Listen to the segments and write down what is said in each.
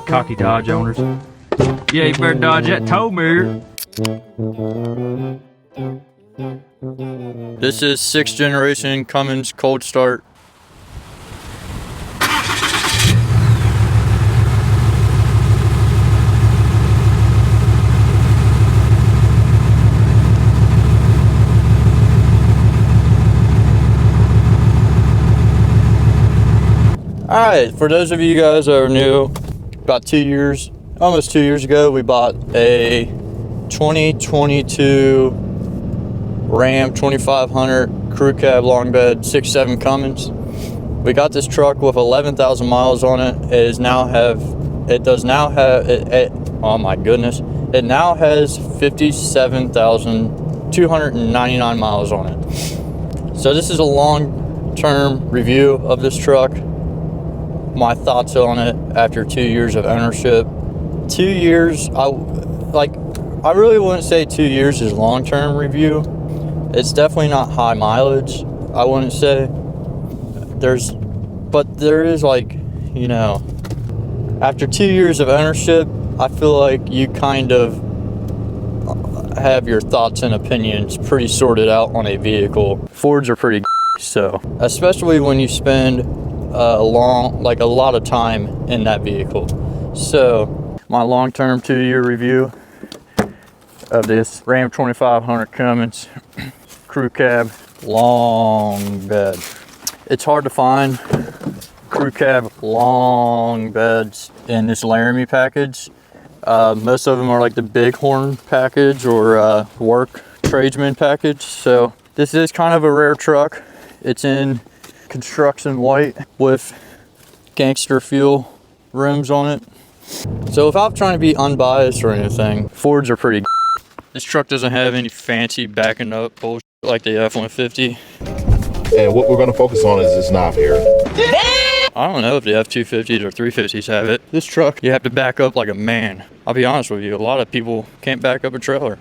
Cocky Dodge owners. Yeah, you better dodge that tow mirror. This is 6th generation Cummins cold start. Alright, for those of you guys that are new, about almost 2 years ago, we bought a 2022 Ram 2500 crew cab long bed 6.7 Cummins. We got this truck with 11,000 miles on it. It now has 57,299 miles on it. So this is a long-term review of this truck. My thoughts on it after 2 years of ownership. 2 years, I really wouldn't say 2 years is long-term review. It's definitely not high mileage, I wouldn't say. There is after 2 years of ownership, I feel like you kind of have your thoughts and opinions pretty sorted out on a vehicle. Fords are pretty so, especially when you spend a lot of time in that vehicle. So my long-term 2-year review of this Ram 2500 Cummins crew cab long bed. It's hard to find crew cab long beds in this Laramie package. Most of them are like the Bighorn package or work tradesman package. So this is kind of a rare truck. It's in construction white with gangster feel rims on it. So without trying to be unbiased or anything, Fords are pretty. This truck doesn't have any fancy backing up bullshit like the F-150. And what we're going to focus on is this knob here. I don't know if the F-250s or 350s have it. This truck, you have to back up like a man. I'll be honest with you, a lot of people can't back up a trailer. This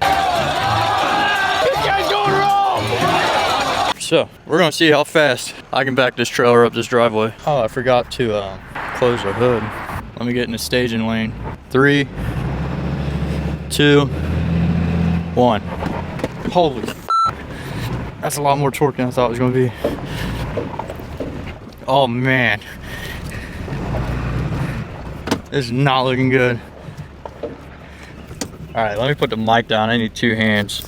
guy's going wrong! So, we're gonna see how fast I can back this trailer up this driveway. Oh, I forgot to close the hood. Let me get in the staging lane. 3, 2, 1. Holy f***. That's a lot more torque than I thought it was gonna be. Oh man. This is not looking good. All right, let me put the mic down. I need 2 hands.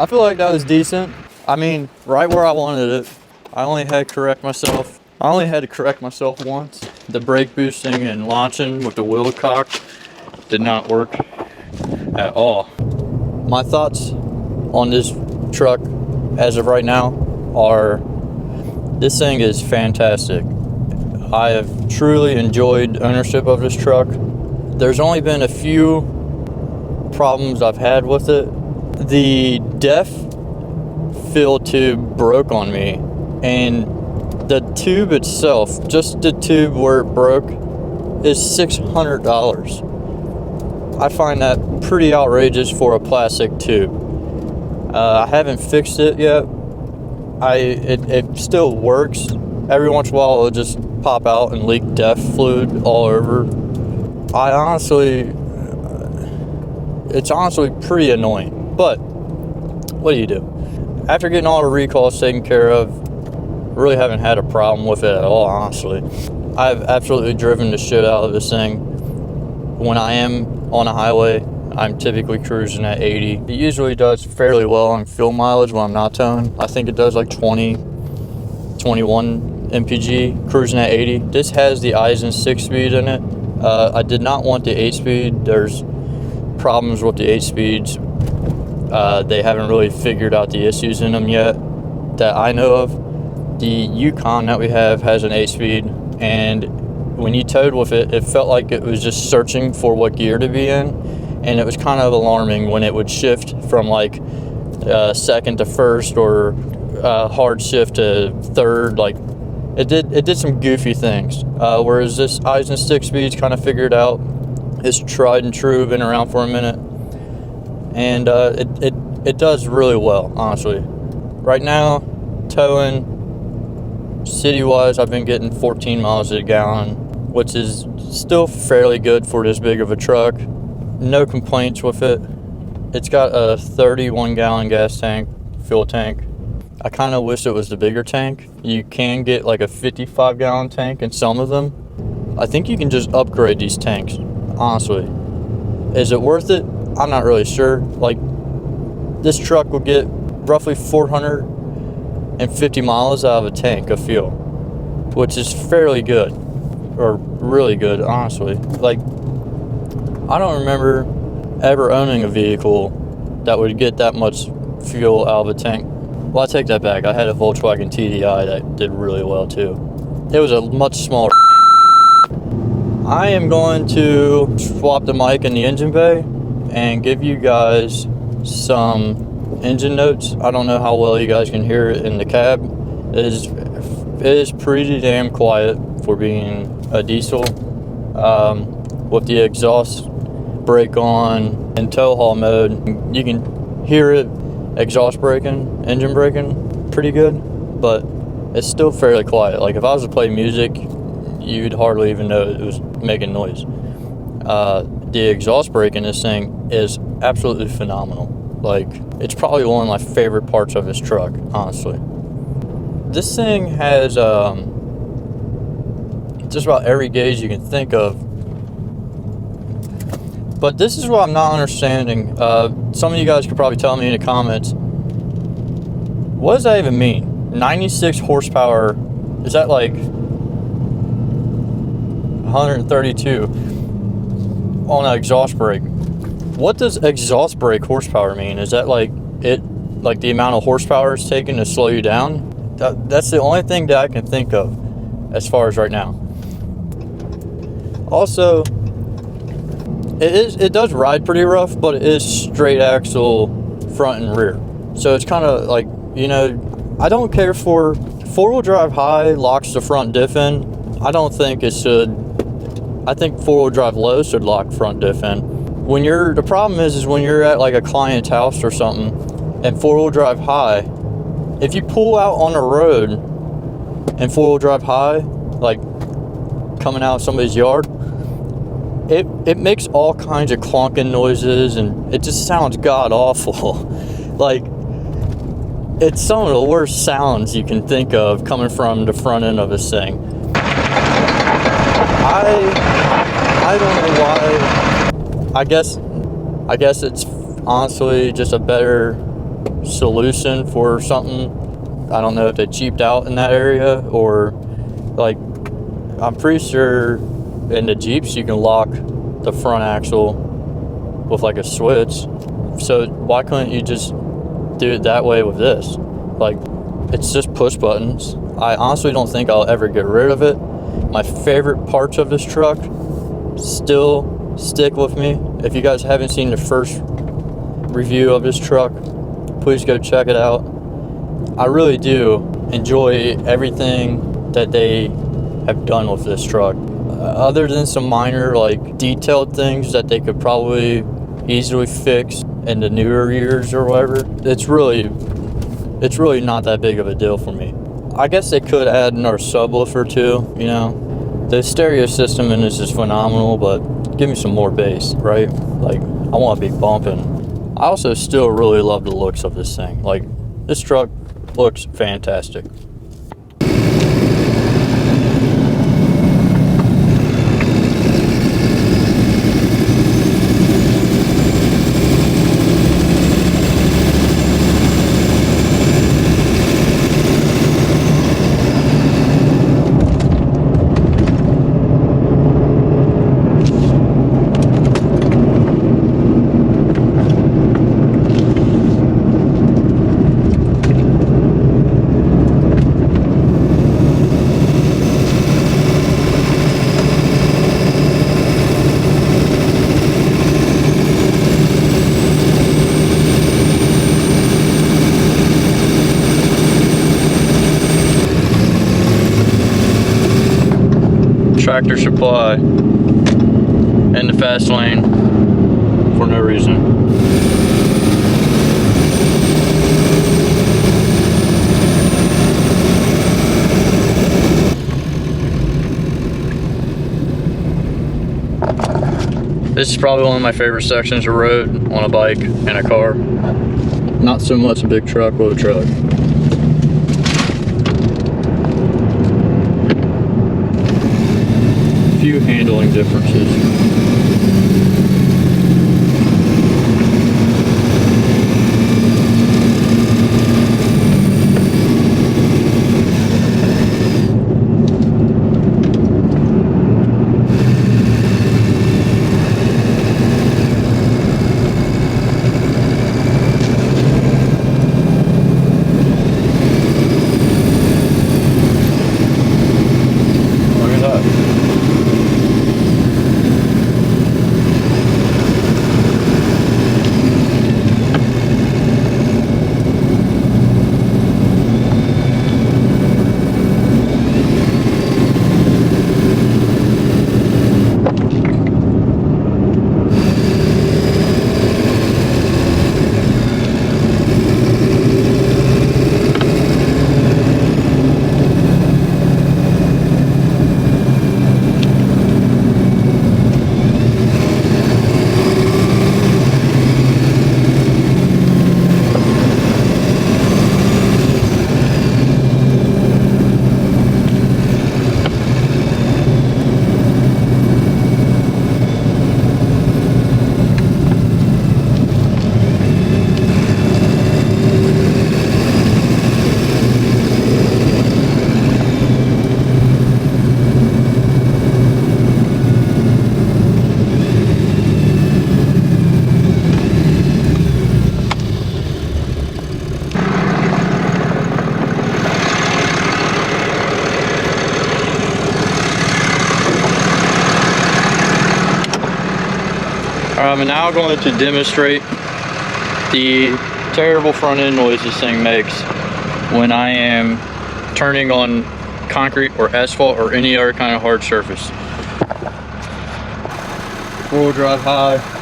I feel like that was decent. I mean, right where I wanted it. I only had to correct myself once. The brake boosting and launching with the wheel cock did not work at all. My thoughts on this truck as of right now are, this thing is fantastic. I have truly enjoyed ownership of this truck. There's only been a few problems I've had with it. The def fill tube broke on me, and the tube itself, just the tube where it broke, is $600. I find that pretty outrageous for a plastic tube. I haven't fixed it yet. It still works. Every once in a while it'll just pop out and leak def fluid all over. It's honestly pretty annoying. But what do you do? After getting all the recalls taken care of, really haven't had a problem with it at all, honestly. I've absolutely driven the shit out of this thing. When I am on a highway, I'm typically cruising at 80. It usually does fairly well on fuel mileage when I'm not towing. I think it does like 20, 21 mpg, cruising at 80. This has the Eisen 6-speed in it. I did not want the 8-speed. There's problems with the 8-speeds. They haven't really figured out the issues in them yet that I know of. The Yukon that we have has an 8-speed, and when you towed with it, it felt like it was just searching for what gear to be in, and it was kind of alarming when it would shift from like second to first, or hard shift to third. Like it did some goofy things. Whereas this eyes and stick speed's kind of figured out. It's tried and true, been around for a minute, and it does really well, honestly. Right now, towing city-wise, I've been getting 14 miles a gallon, which is still fairly good for this big of a truck. No complaints with it. It's got a 31-gallon gas tank, fuel tank. I kind of wish it was the bigger tank. You can get like a 55-gallon tank in some of them. I think you can just upgrade these tanks, honestly. Is it worth it? I'm not really sure. Like, this truck will get roughly 450 miles out of a tank of fuel, which is fairly good, or really good, honestly. Like, I don't remember ever owning a vehicle that would get that much fuel out of a tank. Well, I take that back. I had a Volkswagen TDI that did really well too. It was a much smaller. I am going to swap the mic in the engine bay and give you guys some engine notes. I don't know how well you guys can hear it in the cab. It is pretty damn quiet for being a diesel. With the exhaust brake on in tow haul mode, you can hear it exhaust braking, engine braking pretty good, but it's still fairly quiet. Like if I was to play music, you'd hardly even know it was making noise. The exhaust brake in this thing is absolutely phenomenal. Like, it's probably one of my favorite parts of this truck, honestly. This thing has just about every gauge you can think of. But this is what I'm not understanding. Some of you guys could probably tell me in the comments. What does that even mean? 96 horsepower, is that like 132 on an exhaust brake? What does exhaust brake horsepower mean? Is that like the amount of horsepower it's taken to slow you down? That's the only thing that I can think of as far as right now. Also, it does ride pretty rough, but it is straight axle front and rear. So it's kind of like, you know, I don't care for four-wheel drive high locks the front diff in. I don't think it should. I think four-wheel drive low should lock front diff in. The problem is when you're at like a client's house or something and four-wheel drive high, if you pull out on the road and four-wheel drive high, like coming out of somebody's yard, it makes all kinds of clunking noises, and it just sounds god awful. Like, it's some of the worst sounds you can think of coming from the front end of this thing. I don't know why. I guess it's honestly just a better solution for something. I don't know if they cheaped out in that area, or like, I'm pretty sure in the Jeeps you can lock the front axle with like a switch. So why couldn't you just do it that way with this? Like, it's just push buttons. I honestly don't think I'll ever get rid of it. My favorite parts of this truck still stick with me. If you guys haven't seen the first review of this truck, please go check it out. I really do enjoy everything that they have done with this truck. Other than some minor like detailed things that they could probably easily fix in the newer years or whatever, it's really not that big of a deal for me. I guess they could add another subwoofer too, you know. The stereo system in this is phenomenal, but give me some more bass, right? Like, I want to be bumping. I also still really love the looks of this thing. Like, this truck looks fantastic. Tractor Supply in the fast lane for no reason. This is probably one of my favorite sections of road on a bike and a car. Not so much a big truck with a truck. Few handling differences. I'm now going to demonstrate the terrible front end noise this thing makes when I am turning on concrete or asphalt or any other kind of hard surface. 4-wheel drive high.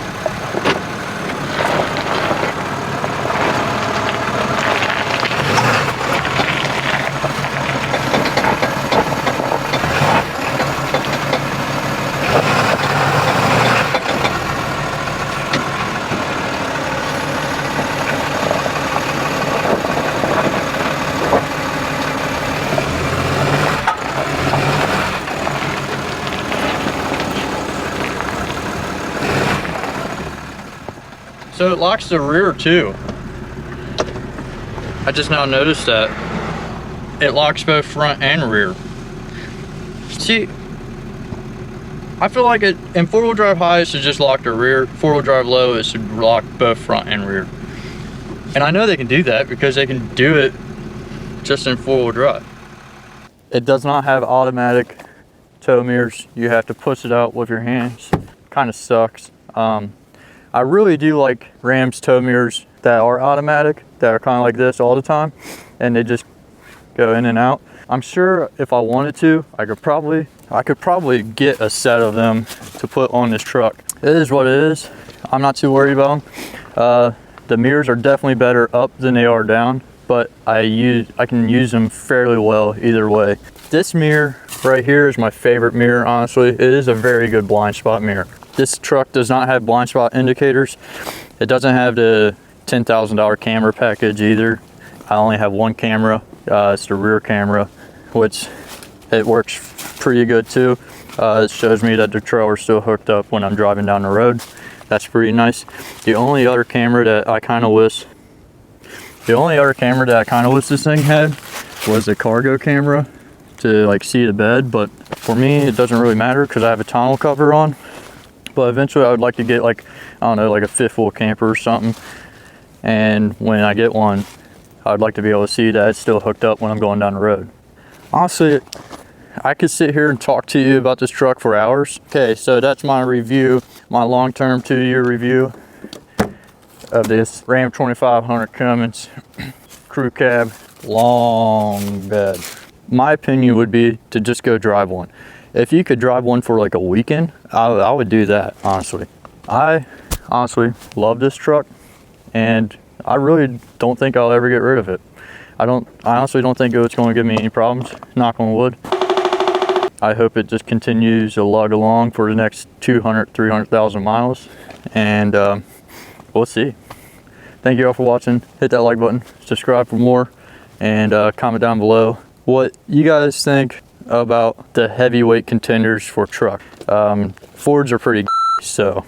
So it locks the rear too. I just now noticed that. It locks both front and rear. See, I feel like it in 4-wheel drive high it should just lock the rear. 4-wheel drive low it should lock both front and rear. And I know they can do that because they can do it just in 4-wheel drive. It does not have automatic tow mirrors. You have to push it out with your hands. Kind of sucks. I really do like Ram's tow mirrors that are automatic, that are kind of like this all the time, and they just go in and out. I'm sure if I wanted to, I could probably get a set of them to put on this truck. It is what it is. I'm not too worried about them. The mirrors are definitely better up than they are down, but I can use them fairly well either way. This mirror right here is my favorite mirror, honestly. It is a very good blind spot mirror. This truck does not have blind spot indicators. It doesn't have the $10,000 camera package either. I only have one camera. It's the rear camera, which it works pretty good too. It shows me that the trailer's still hooked up when I'm driving down the road. That's pretty nice. The only other camera that I kind of wish this thing had was a cargo camera to like see the bed, but for me it doesn't really matter because I have a tonneau cover on. But eventually I would like to get like, I don't know, like a fifth wheel camper or something. And when I get one, I'd like to be able to see that it's still hooked up when I'm going down the road. Honestly, I could sit here and talk to you about this truck for hours. Okay, so that's my review, my long-term 2-year review of this Ram 2500 Cummins crew cab long bed. My opinion would be to just go drive one. if you could drive one for like a weekend, I would do that, honestly. I honestly love this truck, and I really don't think I'll ever get rid of it. I honestly don't think it's going to give me any problems, knock on wood. I hope it just continues to lug along for the next 200, 300,000 miles, and we'll see. Thank you all for watching. Hit that like button, subscribe for more, and comment down below what you guys think about the heavyweight contenders for truck. Fords are pretty, so